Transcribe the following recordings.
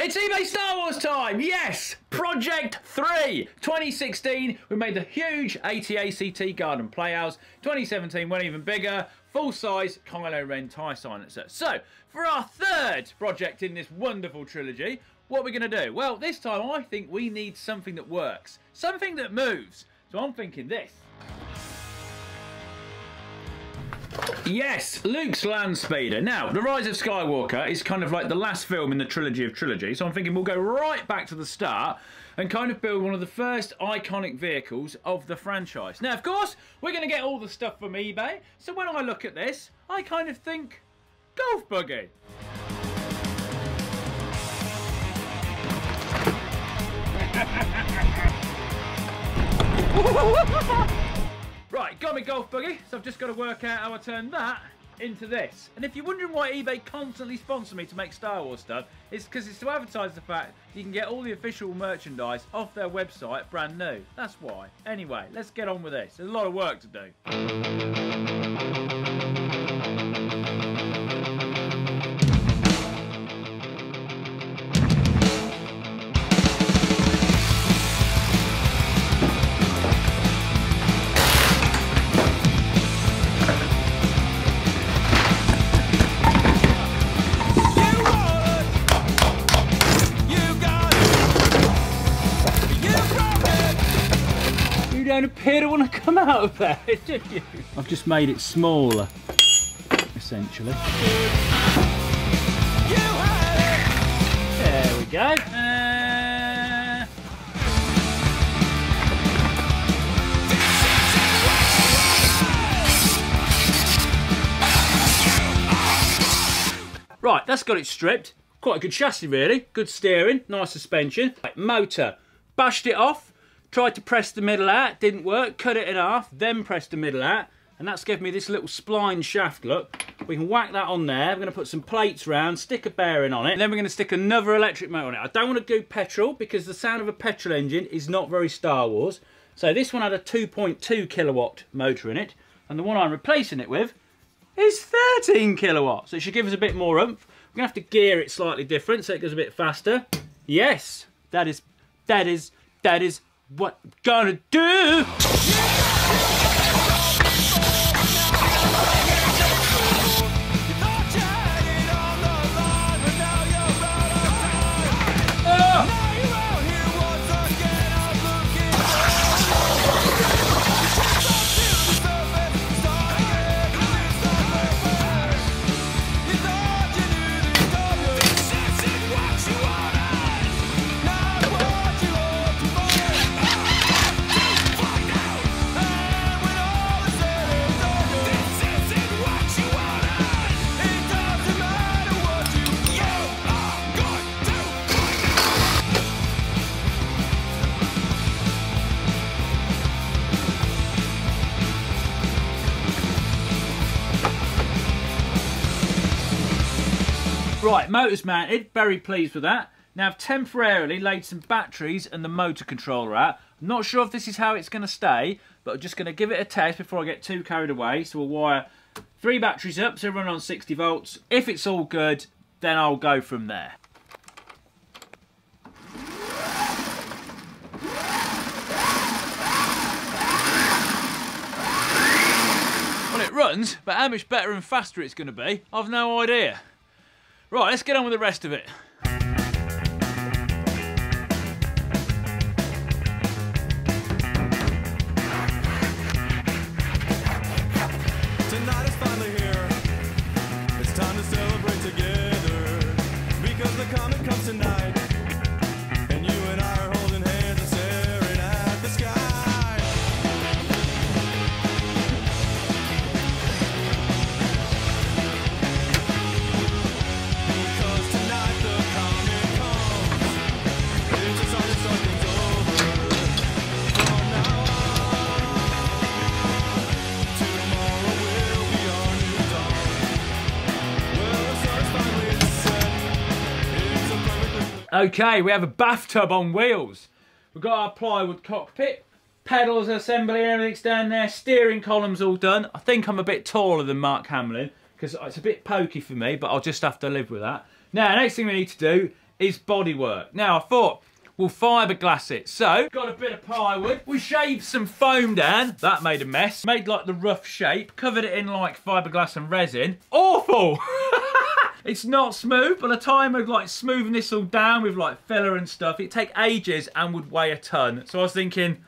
It's eBay Star Wars time! Yes! Project 3! 2016, we made the huge AT-ACT Garden Playhouse. 2017 went even bigger, full-size Kylo Ren TIE silencer. So, for our third project in this wonderful trilogy, what are we going to do? Well, this time I think we need something that works. Something that moves. So I'm thinking this. Yes, Luke's Landspeeder. Now, The Rise of Skywalker is kind of like the last film in the trilogy of trilogy, so I'm thinking we'll go right back to the start and kind of build one of the first iconic vehicles of the franchise. Now, of course, we're going to get all the stuff from eBay, so when I look at this, I kind of think golf buggy. Right, got me golf buggy, so I've just got to work out how I turn that into this. And if you're wondering why eBay constantly sponsor me to make Star Wars stuff, it's because it's to advertise the fact you can get all the official merchandise off their website brand new. That's why. Anyway, let's get on with this. There's a lot of work to do. You don't appear to want to come out of there, do you? I've just made it smaller, essentially. There we go. Right, that's got it stripped. Quite a good chassis, really. Good steering, nice suspension. Right, motor, bashed it off. Tried to press the middle out, didn't work, cut it in half, then pressed the middle out, and that's given me this little spline shaft look. We can whack that on there, we're going to put some plates round, stick a bearing on it, and then we're going to stick another electric motor on it. I don't want to do petrol, because the sound of a petrol engine is not very Star Wars. So this one had a 2.2 kilowatt motor in it, and the one I'm replacing it with is 13 kilowatts. So it should give us a bit more oomph. We're going to have to gear it slightly different, so it goes a bit faster. Yes, that is what I'm gonna do. Right, motor's mounted, very pleased with that. Now I've temporarily laid some batteries and the motor controller out. I'm not sure if this is how it's going to stay, but I'm just going to give it a test before I get too carried away. So we'll wire 3 batteries up, so run on 60 volts. If it's all good, then I'll go from there. Well, it runs, but how much better and faster it's going to be, I've no idea. Right, let's get on with the rest of it. Tonight is finally here. It's time to celebrate together. Because the comet comes tonight. And you and I are holding hands and staring at the sky. Okay, we have a bathtub on wheels. We've got our plywood cockpit, pedals assembly and everything's down there, steering column's all done. I think I'm a bit taller than Mark Hamlin because it's a bit pokey for me, but I'll just have to live with that. Now, next thing we need to do is bodywork. Now I thought, we'll fiberglass it. So, got a bit of plywood. We shaved some foam down. That made a mess. Made like the rough shape. Covered it in like fiberglass and resin. Awful! It's not smooth. By the time of like smoothing this all down with like filler and stuff, it'd take ages and would weigh a ton. So I was thinking,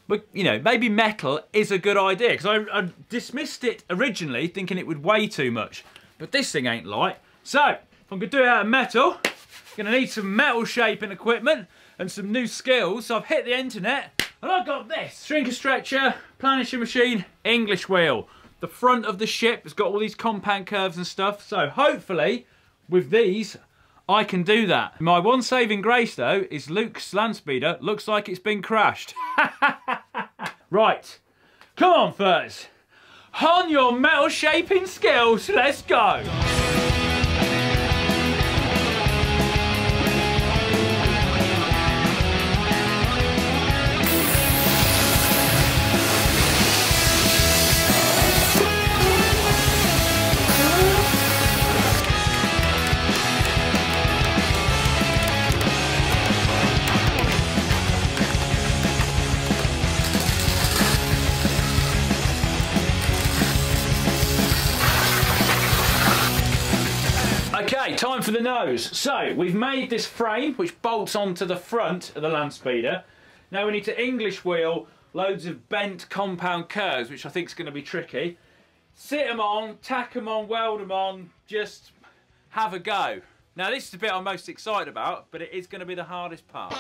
but you know, maybe metal is a good idea. Because I dismissed it originally thinking it would weigh too much. But this thing ain't light. So, if I'm gonna do it out of metal, I'm gonna need some metal shaping equipment and some new skills. So I've hit the internet and I've got this. Shrinker stretcher, planishing machine, English wheel. The front of the ship has got all these compound curves and stuff. So hopefully with these, I can do that. My one saving grace though is Luke's Landspeeder looks like it's been crashed. Right, come on Furs. On your metal shaping skills, let's go. Okay, time for the nose. So, we've made this frame which bolts onto the front of the Landspeeder. Now we need to English wheel loads of bent compound curves, which I think is going to be tricky. Sit them on, tack them on, weld them on, just have a go. Now this is the bit I'm most excited about, but it is going to be the hardest part.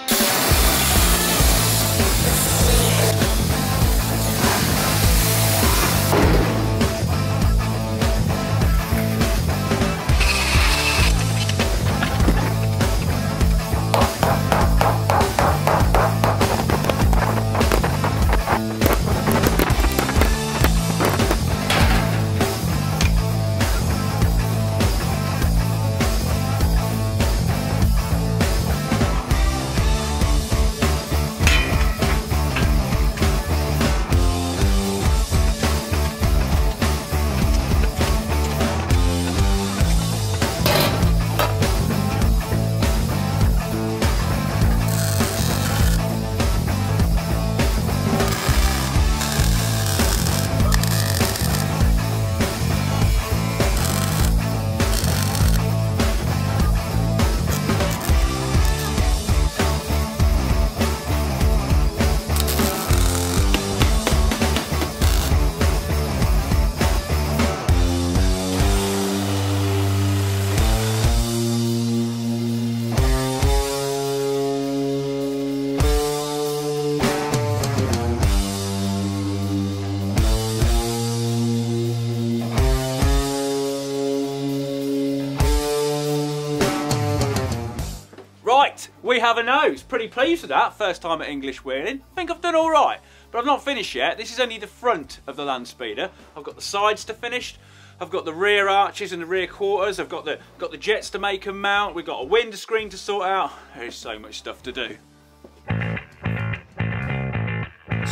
Right, we have a nose. Pretty pleased with that, first time at English wheeling. I think I've done all right, but I've not finished yet. This is only the front of the Landspeeder. I've got the sides to finish. I've got the rear arches and the rear quarters. I've got the jets to make and mount. We've got a windscreen to sort out. There's so much stuff to do.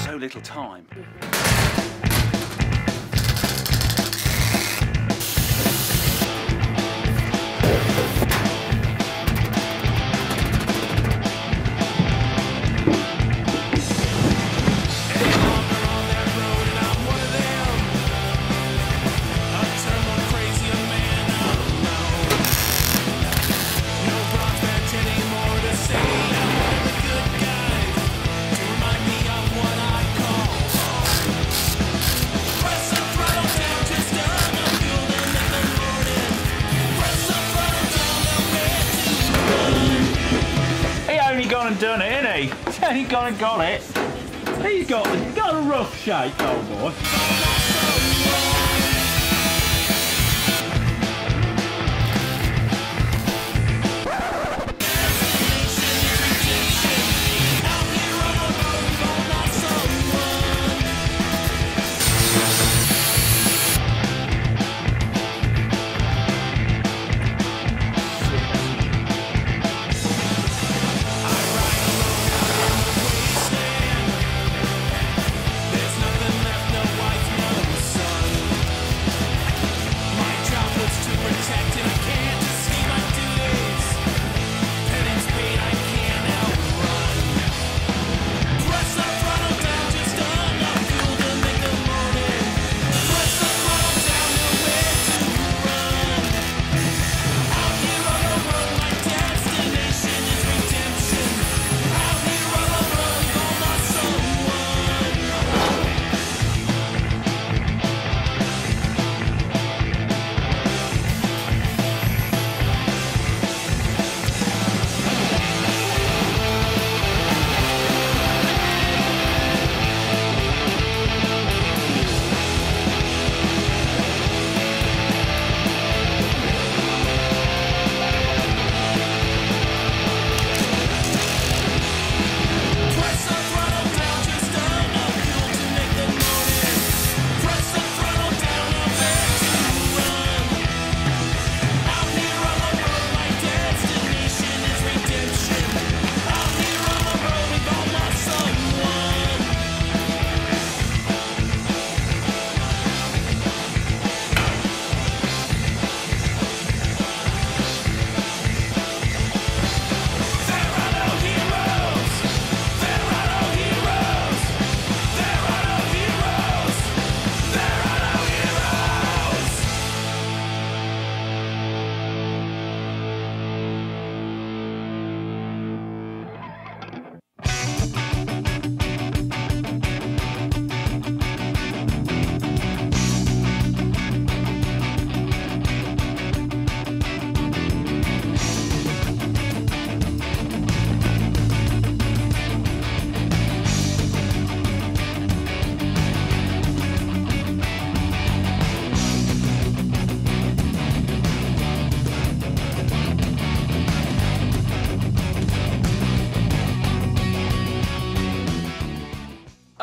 So little time. And done it, ain't he? He's gone and got it. He's got a rough shape, old boy.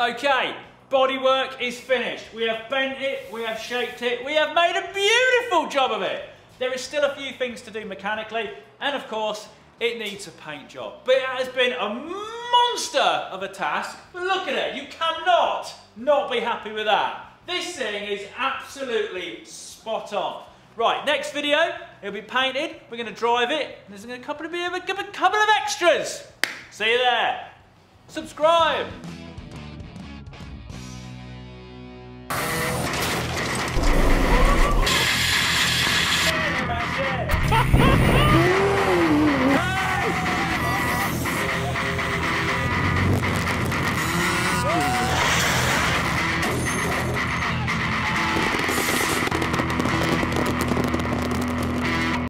Okay, bodywork is finished. We have bent it, we have shaped it, we have made a beautiful job of it. There is still a few things to do mechanically, and of course, it needs a paint job. But it has been a monster of a task. But look at it, you cannot not be happy with that. This thing is absolutely spot on. Right, next video, it'll be painted, we're going to drive it, and there's a couple of extras. See you there. Subscribe. Yeah.